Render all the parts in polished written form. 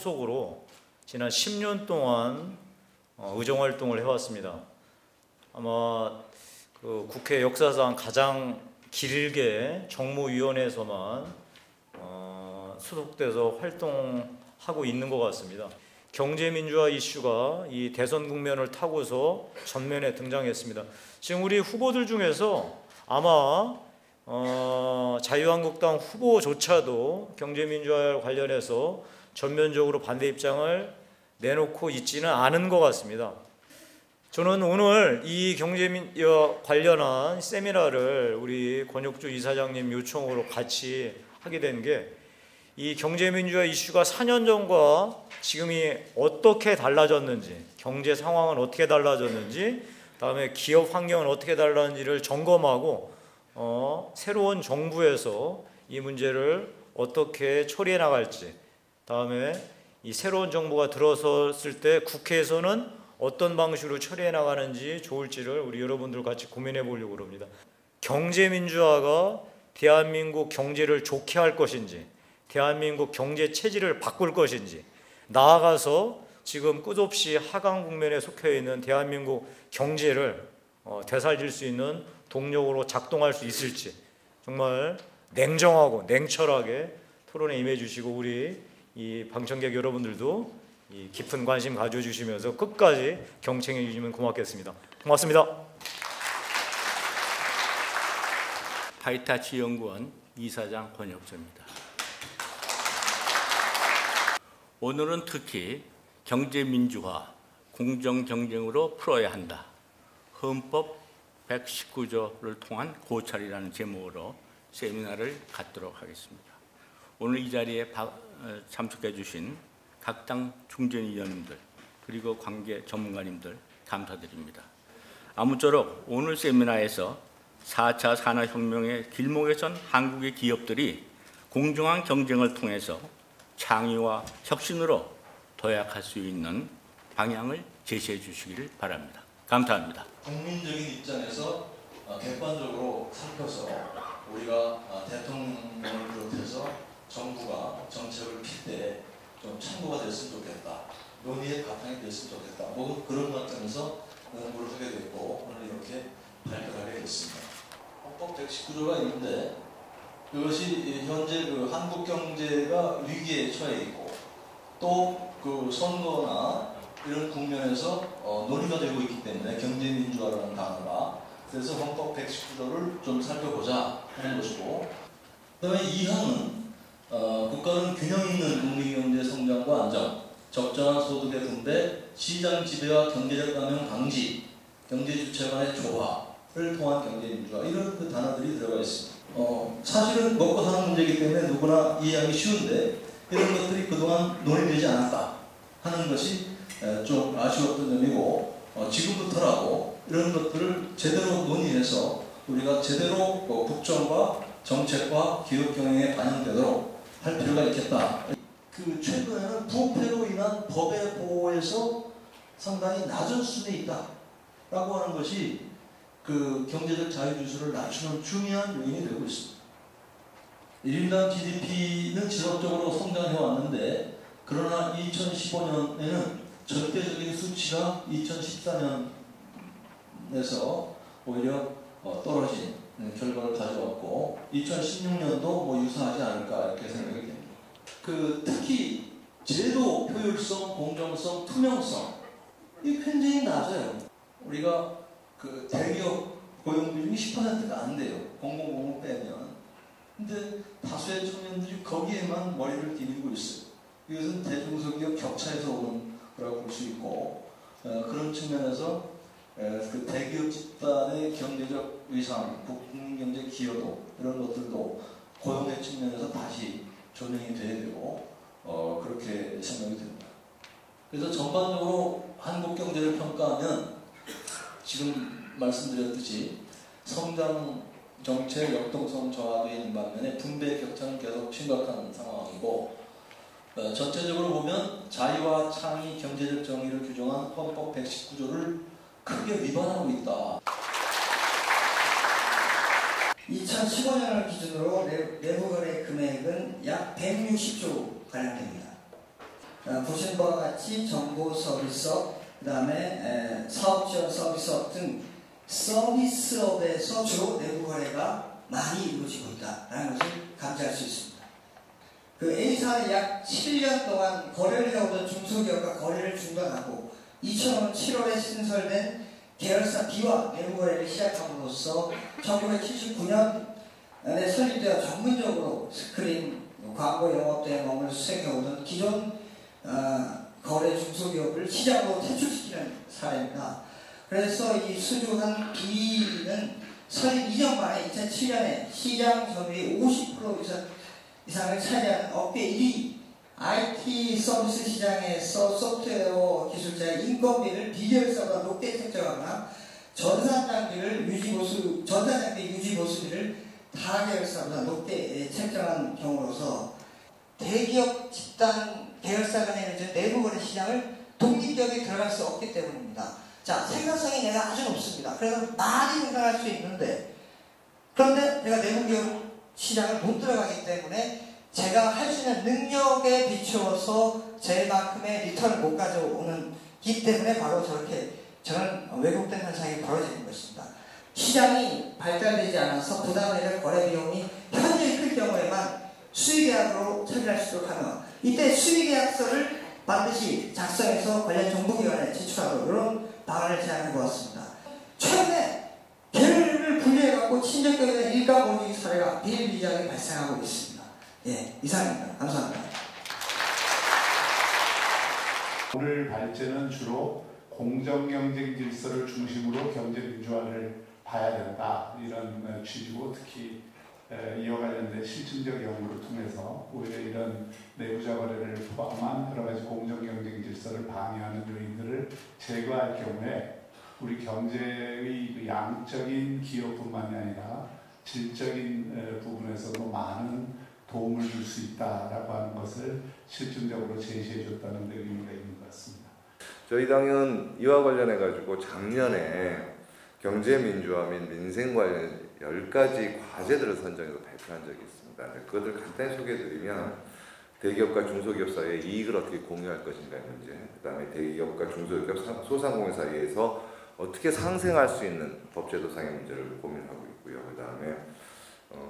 소속으로 지난 10년 동안 의정활동을 해왔습니다. 아마 그 국회 역사상 가장 길게 정무위원회에서만 소속돼서 활동하고 있는 것 같습니다. 경제민주화 이슈가 이 대선 국면을 타고서 전면에 등장했습니다. 지금 우리 후보들 중에서 아마 자유한국당 후보조차도 경제민주화 관련해서 전면적으로 반대 입장을 내놓고 있지는 않은 것 같습니다. 저는 오늘 이 경제민주화 관련한 세미나를 우리 권혁주 이사장님 요청으로 같이 하게 된 게 이 경제민주화 이슈가 4년 전과 지금이 어떻게 달라졌는지, 경제 상황은 어떻게 달라졌는지, 다음에 기업 환경은 어떻게 달라졌는지를 점검하고 새로운 정부에서 이 문제를 어떻게 처리해 나갈지, 다음에 이 새로운 정부가 들어섰을 때 국회에서는 어떤 방식으로 처리해 나가는지 좋을지를 우리 여러분들 같이 고민해 보려고 합니다. 경제민주화가 대한민국 경제를 좋게 할 것인지, 대한민국 경제 체질을 바꿀 것인지, 나아가서 지금 끝없이 하강 국면에 속해 있는 대한민국 경제를 되살릴 수 있는 동력으로 작동할 수 있을지 정말 냉정하고 냉철하게 토론에 임해 주시고 우리 이 방청객 여러분들도 이 깊은 관심 가져주시면서 끝까지 경청해 주시면 고맙겠습니다. 고맙습니다. 하이타치 연구원 이사장 권혁주입니다. 오늘은 특히 경제민주화, 공정경쟁으로 풀어야 한다. 헌법 119조를 통한 고찰이라는 제목으로 세미나를 갖도록 하겠습니다. 오늘 이 자리에 참석해 주신 각 당 중진위원님들 그리고 관계 전문가님들 감사드립니다. 아무쪼록 오늘 세미나에서 4차 산업혁명의 길목에 선 한국의 기업들이 공정한 경쟁을 통해서 창의와 혁신으로 도약할 수 있는 방향을 제시해 주시기를 바랍니다. 감사합니다. 국민적인 입장에서 객관적으로 살펴서 우리가 대통령을 비롯해서 정부가 정책을 필 때 좀 참고가 됐으면 좋겠다. 논의의 바탕이 됐으면 좋겠다. 뭐 그런 관점에서 연구를 하게 됐고 오늘 이렇게 발표하게 됐습니다. 헌법 119조가 있는데 그것이 현재 그 한국 경제가 위기에 처해 있고 또 그 선거나 이런 국면에서 논의가 되고 있기 때문에 경제민주화라는 단어가 그래서 헌법 119조를 좀 살펴보자 하는 것이고 그다음에 2항은 국가는 균형 있는 국민경제 성장과 안정, 적정한 소득의 분배, 시장 지배와 경제적 감염 방지, 경제 주체 간의 조화를 통한 경제민주화 이런 그 단어들이 들어가 있습니다. 사실은 먹고 사는 문제이기 때문에 누구나 이해하기 쉬운데 이런 것들이 그동안 논의되지 않았다 하는 것이 좀 아쉬웠던 점이고 지금부터라도 이런 것들을 제대로 논의해서 우리가 제대로 국정과 정책과 기업 경영에 반영되도록 할 필요가 있겠다. 그 최근에는 부패로 인한 법의 보호에서 상당히 낮은 수준에 있다라고 하는 것이 그 경제적 자유지수를 낮추는 중요한 요인이 되고 있습니다. 1인당 GDP는 지속적으로 성장해 왔는데 그러나 2015년에는 절대적인 수치가 2014년에서 오히려 떨어진 결과를 가져왔고 2016년도 뭐 유사하지 않을까 이렇게 생각이 됩니다. 특히 제도 효율성, 공정성, 투명성 이 굉장히 낮아요. 우리가 그 대기업 고용 비중이 10%가 안 돼요. 공공부문 빼면. 근데 다수의 청년들이 거기에만 머리를 디디고 있어요. 이것은 대중소기업 격차에서 오는 거라고 볼 수 있고 그런 측면에서 그 대기업 집단의 경제적 위상, 국민경제 기여도 이런 것들도 고용의 측면에서 다시 조명이 돼야 되고 그렇게 생각이 됩니다. 그래서 전반적으로 한국 경제를 평가하면 지금 말씀드렸듯이 성장 정책 역동성 저하도 있는 반면에 분배 격차는 계속 심각한 상황이고 전체적으로 보면 자유와 창의, 경제적 정의를 규정한 헌법 119조를 크게 위반하고 있다. 2015년을 기준으로 내부거래 금액은 약 160조 가량 됩니다. 보시는 바와 같이 정보 서비스업, 그 다음에 사업 지원 서비스업 등 서비스업에서 주로 내부 거래가 많이 이루어지고 있다는 것을 감지할 수 있습니다. 그 A사는 약 7년 동안 거래를 해오던 중소기업과 거래를 중단하고 2005년 7월에 신설된 계열사 B와 내부 거래를 시작함으로써 1979년에 설립되어 전문적으로 스크린, 광고 영업 등에 머물 수행해오던 기존 거래 중소기업을 시장으로 퇴출시키는 사례입니다. 그래서 이 수주한 B는 설립 2년 만에 2007년에 시장 점유율 50% 이상을 차지하는 업계 1위 IT 서비스 시장에서 소프트웨어 기술자의 인건비를 비계열사보다 높게 책정하거나 전산장비 유지 보수비를 다계열사보다 높게 책정한 경우로서 대기업 집단 계열사 간의 내부 거래 시장을 독립적이 들어갈 수 없기 때문입니다. 자, 생산성이 내가 아주 높습니다. 그래서 많이 생산할 수 있는데, 그런데 내가 내부 기업 시장을 못 들어가기 때문에 제가 할 수 있는 능력에 비추어서 제만큼의 리턴을 못 가져오기 때문에 바로 저런 왜곡된 현상이 벌어지는 것입니다. 시장이 발달되지 않아서 부담을 낼 거래 비용이 현저히 클 경우에만 수의계약으로 처리할 수 있도록 하며, 이때 수의계약서를 반드시 작성해서 관련 정부기관에 제출하도록 이런 방안을 제안해 보았습니다. 최근에 계열을 분리해갖고 친척격에 일가보직 사례가 비일비재하게 발생하고 있습니다. 예, 이상입니다. 감사합니다. 오늘 발제는 주로 공정경쟁 질서를 중심으로 경제민주화를 봐야 된다, 이런 취지고, 특히 이와 관련된 실증적 연구를 통해서 오히려 이런 내부자 거래를 포함한 여러 가지 공정경쟁 질서를 방해하는 요인들을 제거할 경우에 우리 경제의 그 양적인 기여뿐만이 아니라 질적인 부분에서도 많은 도움을 줄 수 있다라고 하는 것을 실증적으로 제시해 줬다는 데 의미가 있는 것 같습니다. 저희 당은 이와 관련해 가지고 작년에 경제민주화 및 민생 관련 10가지 과제들을 선정해서 발표한 적이 있습니다. 그것을 간단히 소개해드리면, 대기업과 중소기업 사이의 이익을 어떻게 공유할 것인가의 문제, 그 다음에 대기업과 중소기업 소상공인 사이에서 어떻게 상생할 수 있는 법제도상의 문제를 고민하고 있고요. 그 다음에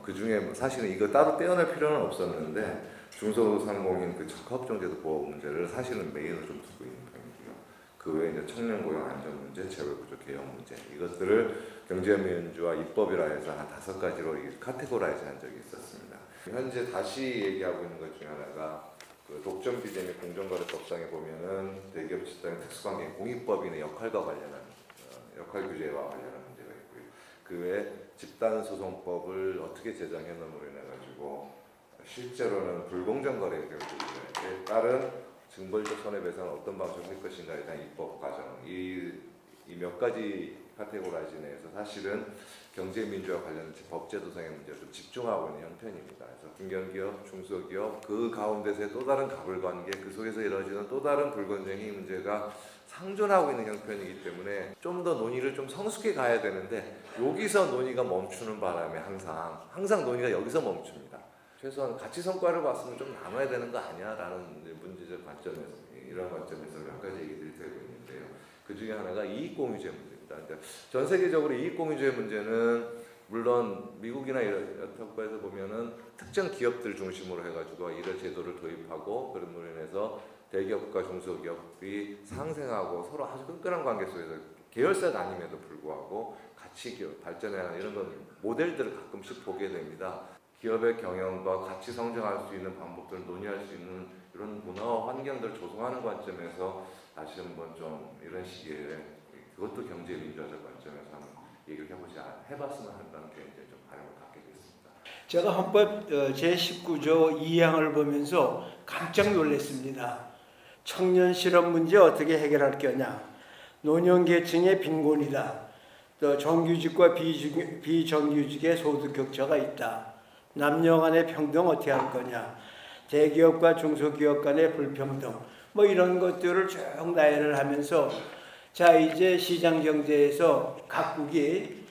그 중에 사실은 이거 따로 떼어낼 필요는 없었는데, 중소상공인 그 적합정제도 보호 문제를 사실은 메인으로 좀 두고 있는 편이고요. 그 외에 이제 청년 고용 안전 문제, 재벌구조 개혁 문제, 이것들을 경제민주화 입법이라 해서 한 5가지로 카테고라이즈 한 적이 있었습니다. 현재 다시 얘기하고 있는 것 중에 하나가 그 독점 비제 및 공정거래법상에 보면은 대기업 집단의 특수관계 공익법인의 역할과 관련한 역할 규제와 관련한 문제가 있고요. 그 외에 집단소송법을 어떻게 제정해 놓음으로 인해 가지고 실제로는 불공정 거래에 따른 징벌적 손해배상은 어떤 방식으로 할 것인가에 대한 입법 과정, 이 몇 가지 카테고라이즈 내에서 사실은 경제민주화 관련 법제도상의 문제를 좀 집중하고 있는 형편입니다. 그래서 중견기업, 중소기업, 그 가운데서의 또 다른 가불관계, 그 속에서 이루어지는 또 다른 불공정의 문제가 상존하고 있는 형편이기 때문에 좀 더 논의를 좀 성숙해 가야 되는데, 여기서 논의가 멈추는 바람에 항상 논의가 여기서 멈춥니다. 최소한 가치 성과를 봤으면 좀 나눠야 되는 거 아니야? 라는 문제적 관점에서, 이런 관점에서 몇 가지 얘기들이 되고 있는데요. 그 중에 하나가 이익공유제 문제입니다. 그러니까 전 세계적으로 이익공유제 문제는 물론 미국이나 여타 국가에서 보면은 특정 기업들 중심으로 해가지고 이런 제도를 도입하고, 그런 으로 인해서 대기업과 중소기업이 상생하고 서로 아주 끈끈한 관계 속에서 계열사가 아님에도 불구하고 같이 발전해야 이런 건 모델들을 가끔씩 보게 됩니다. 기업의 경영과 같이 성장할 수 있는 방법들을 논의할 수 있는 이런 문화와 환경들을 조성하는 관점에서 다시 한번 좀 이런 시기에 그것도 경제민주화적 관점에서 한번 얘기를 해봤으면 한다는 게 이제 좀 바람을 갖게 됐습니다. 제가 헌법 제19조 2항을 보면서 깜짝 놀랐습니다. 청년 실업 문제 어떻게 해결할 거냐, 노년계층의 빈곤이다, 또 정규직과 비정규직의 소득 격차가 있다, 남녀 간의 평등 어떻게 할 거냐, 대기업과 중소기업 간의 불평등, 뭐 이런 것들을 쭉 나열을 하면서, 자 이제 시장경제에서 각국이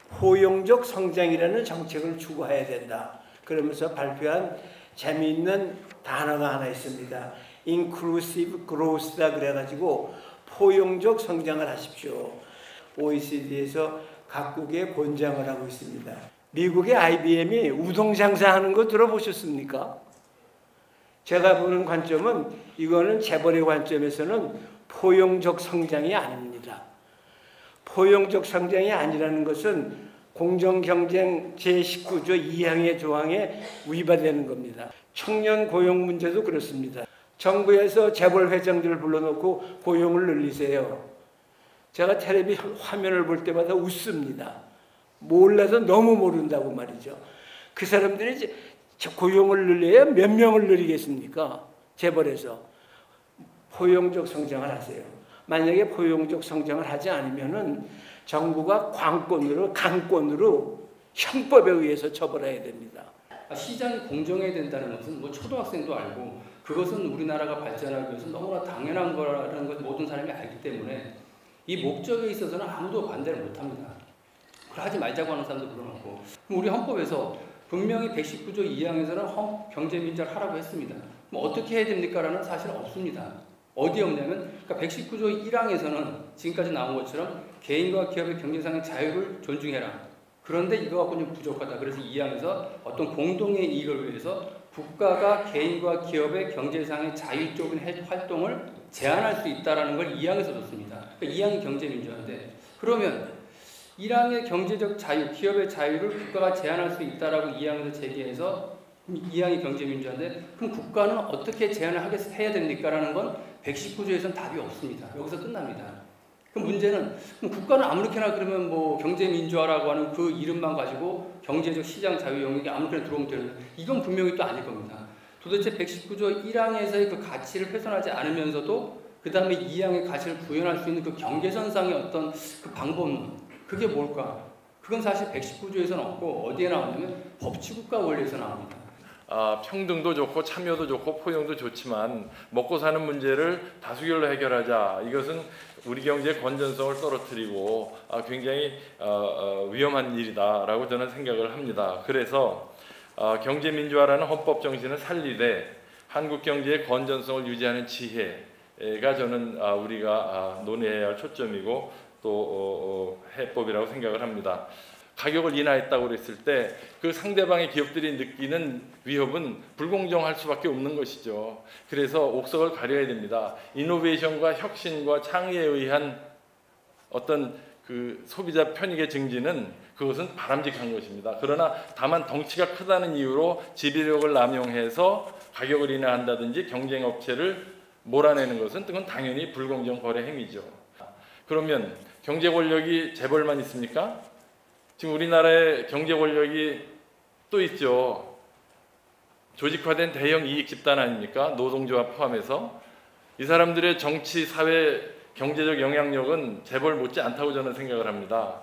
포용적 성장이라는 정책을 추구해야 된다 그러면서 발표한 재미있는 단어가 하나 있습니다. 인클루시브 그로스다 그래가지고 포용적 성장을 하십시오. OECD에서 각국에 권장을 하고 있습니다. 미국의 IBM이 우동 장사하는 거 들어보셨습니까? 제가 보는 관점은 이거는 재벌의 관점에서는 포용적 성장이 아닙니다. 포용적 성장이 아니라는 것은 공정경쟁 제19조 2항의 조항에 위반되는 겁니다. 청년 고용 문제도 그렇습니다. 정부에서 재벌 회장들을 불러놓고 고용을 늘리세요. 제가 텔레비 화면을 볼 때마다 웃습니다. 몰라서 너무 모른다고 말이죠. 그 사람들이 이제 고용을 늘려야 몇 명을 늘리겠습니까? 재벌에서. 포용적 성장을 하세요. 만약에 포용적 성장을 하지 않으면은 정부가 강권으로 형법에 의해서 처벌해야 됩니다. 시장이 공정해야 된다는 것은 뭐 초등학생도 알고 그것은 우리나라가 발전하기 위해서 너무나 당연한 거라는 걸 모든 사람이 알기 때문에 이 목적에 있어서는 아무도 반대를 못합니다. 그걸 하지 말자고 하는 사람도 그러고 우리 헌법에서 분명히 119조 2항에서는 경제민주화를 하라고 했습니다. 그럼 어떻게 해야 됩니까? 라는 사실은 없습니다. 어디에 없냐면 그러니까 119조 1항에서는 지금까지 나온 것처럼 개인과 기업의 경제상의 자유를 존중해라. 그런데 이거 갖고는 좀 부족하다. 그래서 2항에서 어떤 공동의 이익을 위해서 국가가 개인과 기업의 경제상의 자율적인 활동을 제한할 수 있다는 걸 2항에서 줬습니다. 그러니까 2항이 경제민주화인데 그러면 1항의 경제적 자유, 기업의 자유를 국가가 제한할 수 있다라고 2항에서 제기해서 2항이 경제민주화인데 그럼 국가는 어떻게 제한을 해야 됩니까? 라는 건 119조에서는 답이 없습니다. 여기서 끝납니다. 그럼 문제는 그럼 국가는 아무렇게나 그러면 뭐 경제민주화라고 하는 그 이름만 가지고 경제적 시장 자유 영역에 아무렇게나 들어오면 되는 이건 분명히 또 아닐 겁니다. 도대체 119조 1항에서의 그 가치를 훼손하지 않으면서도 그 다음에 2항의 가치를 구현할 수 있는 그 경계선상의 어떤 그 방법론 그게 뭘까? 그건 사실 119조에서는 없고 어디에 나오냐면 법치국가 원리에서 나옵니다. 평등도 좋고 참여도 좋고 포용도 좋지만 먹고 사는 문제를 다수결로 해결하자. 이것은 우리 경제의 건전성을 떨어뜨리고 굉장히 위험한 일이다라고 저는 생각을 합니다. 그래서 경제민주화라는 헌법 정신을 살리되 한국 경제의 건전성을 유지하는 지혜가 저는 우리가 논의해야 할 초점이고 또 해법이라고 생각을 합니다. 가격을 인하했다고 그랬을 때 그 상대방의 기업들이 느끼는 위협은 불공정할 수밖에 없는 것이죠. 그래서 옥석을 가려야 됩니다. 이노베이션과 혁신과 창의에 의한 어떤 그 소비자 편익의 증진은 그것은 바람직한 것입니다. 그러나 다만 덩치가 크다는 이유로 지배력을 남용해서 가격을 인하한다든지 경쟁업체를 몰아내는 것은 그건 당연히 불공정 거래 행위죠. 그러면 경제 권력이 재벌만 있습니까? 지금 우리나라의 경제 권력이 또 있죠. 조직화된 대형 이익 집단 아닙니까? 노동조합 포함해서 이 사람들의 정치, 사회, 경제적 영향력은 재벌 못지 않다고 저는 생각을 합니다.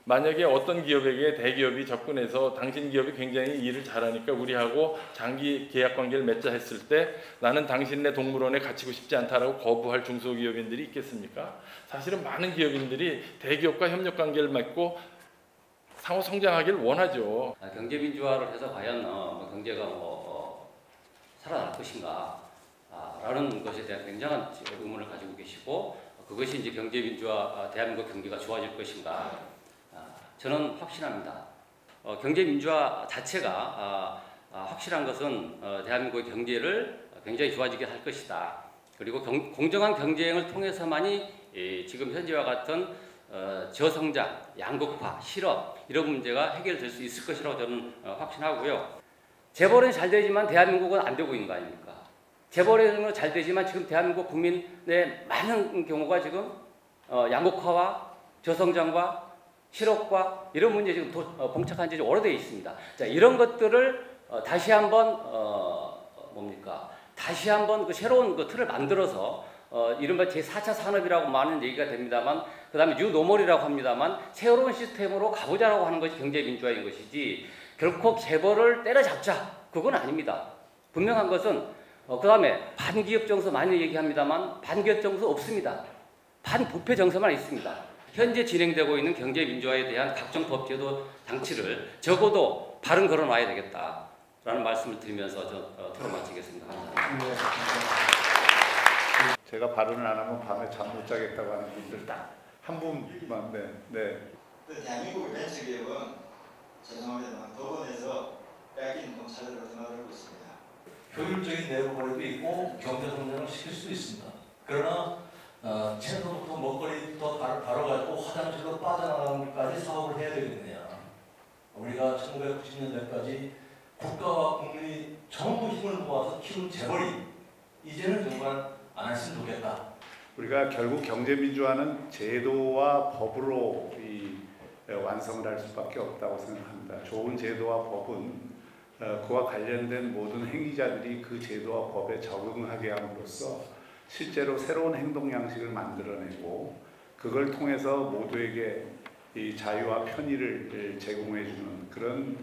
만약에 어떤 기업에게 대기업이 접근해서 당신 기업이 굉장히 일을 잘하니까 우리하고 장기 계약 관계를 맺자 했을 때 나는 당신네 동물원에 갇히고 싶지 않다라고 거부할 중소기업인들이 있겠습니까? 사실은 많은 기업인들이 대기업과 협력 관계를 맺고 상호 성장하기를 원하죠. 경제민주화를 해서 과연 경제가 살아날 것인가 라는 것에 대한 굉장한 의문을 가지고 계시고 그것이 이제 경제민주화 대한민국 경제가 좋아질 것인가 저는 확신합니다. 경제민주화 자체가 확실한 것은 대한민국의 경제를 굉장히 좋아지게 할 것이다. 그리고 공정한 경쟁을 통해서만이 지금 현재와 같은 저성장, 양극화, 실업 이런 문제가 해결될 수 있을 것이라고 저는 확신하고요. 재벌은 잘 되지만 대한민국은 안 되고 있는 거 아닙니까? 재벌은 잘 되지만 지금 대한민국 국민의 많은 경우가 지금 양극화와 저성장과 실업과 이런 문제 지금 봉착한 지 오래되어 있습니다. 자, 이런 것들을 다시 한번 다시 한번 그 새로운 그 틀을 만들어서 이른바 제4차 산업이라고 많은 얘기가 됩니다만 그 다음에 뉴노멀이라고 합니다만 새로운 시스템으로 가보자라고 하는 것이 경제민주화인 것이지 결코 재벌을 때려잡자 그건 아닙니다. 분명한 것은 그 다음에 반기업 정서 많이 얘기합니다만 반기업 정서 없습니다. 반부패 정서만 있습니다. 현재 진행되고 있는 경제민주화에 대한 각종 법제도 장치를 적어도 발은 걸어놔야 되겠다. 라는 말씀을 드리면서 토론 마치겠습니다. 감사합니다. 제가 발언을 안 하면 밤에 잠 못 자겠다고 하는 분들 딱 한 분만. 네. 대한민국의 벤처기업은 죄송합니다만 법원에서 빼앗긴 돈 차례로 생각하고 있습니다. 효율적인 내로거래도 있고 경제 성장을 시킬 수도 있습니다. 그러나 채소부터 먹거리부터 다뤄가지고 화장실로 빠져나가는까지 사업을 해야 되겠네요. 우리가 1990년대까지 국가와 국민이 전부 힘을 모아서 키운 재벌이 이제는 정말 안 했으면 좋겠다. 우리가 결국 경제민주화는 제도와 법으로 완성을 할 수밖에 없다고 생각합니다. 좋은 제도와 법은 그와 관련된 모든 행위자들이 그 제도와 법에 적응하게 함으로써 실제로 새로운 행동 양식을 만들어내고 그걸 통해서 모두에게 이 자유와 편의를 제공해주는 그런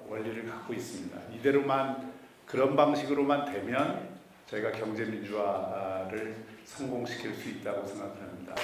원리를 갖고 있습니다. 이대로만 그런 방식으로만 되면 저희가 경제민주화를 성공시킬 수 있다고 생각합니다.